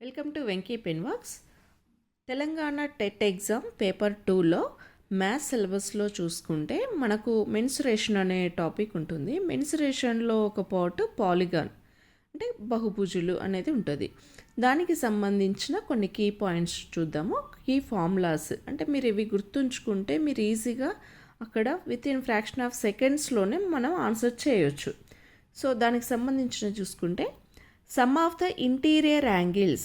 Welcome to Venky Penworks. Telangana TET exam paper 2లో maths సిలబస్లో చూసుకుంటే మనకు మెన్సురేషన్ అనే టాపిక్ ఉంటుంది. మెన్సురేషన్లో ఒక పార్ట్ పాలిగాన్ అంటే బహుభుజులు అనేది ఉంటుంది. దానికి సంబంధించిన కొన్ని కీ పాయింట్స్ చూద్దాము. కీ ఫార్ములాస్ అంటే మీరు ఇవి గుర్తుంచుకుంటే మీరు ఈజీగా అక్కడ విత్ ఇన్ ఫ్రాక్షన్ ఆఫ్ సెకండ్స్లోనే మనం ఆన్సర్ చేయొచ్చు. సో దానికి సంబంధించిన చూసుకుంటే sum of the interior angles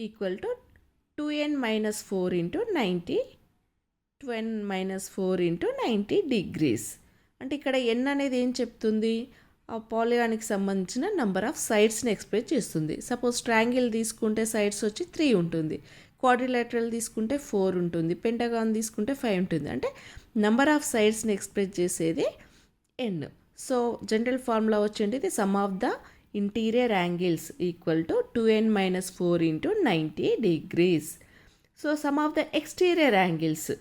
equal to 2n minus 4 into 90, 2n minus 4 into 90 degrees. అంటే ఇక్కడ n అనేది ఏం చెప్తుంది? ఆ పాలిగాన్కి సంబంధించిన నెంబర్ ఆఫ్ సైడ్స్ని ఎక్స్ప్రెస్ చేస్తుంది. సపోజ్ ట్రయాంగిల్ తీసుకుంటే సైడ్స్ వచ్చి 3 ఉంటుంది, క్వాడ్రిలేటరల్ తీసుకుంటే 4 ఉంటుంది, పెంటగాన్ తీసుకుంటే 5 ఉంటుంది. అంటే నెంబర్ ఆఫ్ సైడ్స్ని ఎక్స్ప్రెస్ చేసేది n. సో జనరల్ ఫార్ములా వచ్చేది some of the interior angles equal to 2n minus 4 into 90 degrees. So some of the exterior angles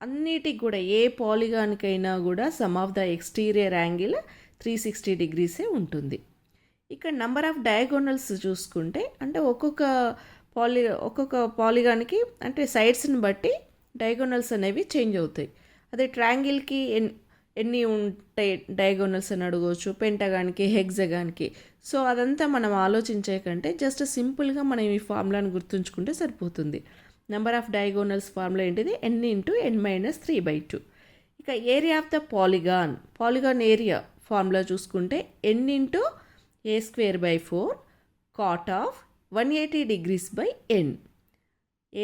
అన్నిటికి కూడా ఏ పాలిగాన్కైనా కూడా some of the exterior angle 360 డిగ్రీసే ఉంటుంది. ఇక్కడ నెంబర్ ఆఫ్ డయాగోనల్స్ చూసుకుంటే అంటే ఒక్కొక్క పాలిగాన్కి అంటే సైడ్స్ని బట్టి డయాగోనల్స్ అనేవి చేంజ్ అవుతాయి. అదే ట్రయాంగిల్కి ఎన్ని ఉంటాయి డయాగోనల్స్ అని అడగవచ్చు, పెంటగాన్కి, హెక్సగాన్కి. సో అదంతా మనం ఆలోచించే కంటే జస్ట్ సింపుల్గా మనం ఈ ఫార్ములాను గుర్తుంచుకుంటే సరిపోతుంది. నెంబర్ ఆఫ్ డయాగోనల్స్ ఫార్ములా ఏంటిది? n into n minus 3/2. ఇక area of the polygon area formula చూసుకుంటే n ఇంటూ a²/4 cot of 180 degrees by n.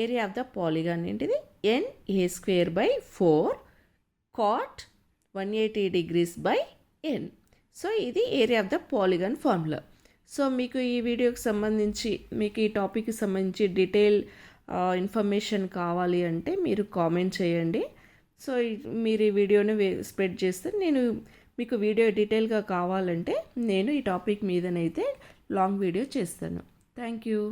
Area of the polygon ఏంటిది? n a²/4 cot 180 degrees by n. So ఇది area of the polygon formula. So మీకు ఈ వీడియోకి సంబంధించి మీకు ఈ టాపిక్కి సంబంధించి డీటెయిల్ ఇన్ఫర్మేషన్ కావాలి అంటే మీరు కామెంట్ చేయండి. సో మీరు ఈ వీడియోని స్ప్రెడ్ చేస్తే నేను మీకు వీడియో డీటెయిల్గా కావాలంటే నేను ఈ టాపిక్ మీదనైతే లాంగ్ వీడియో చేస్తాను. Thank you.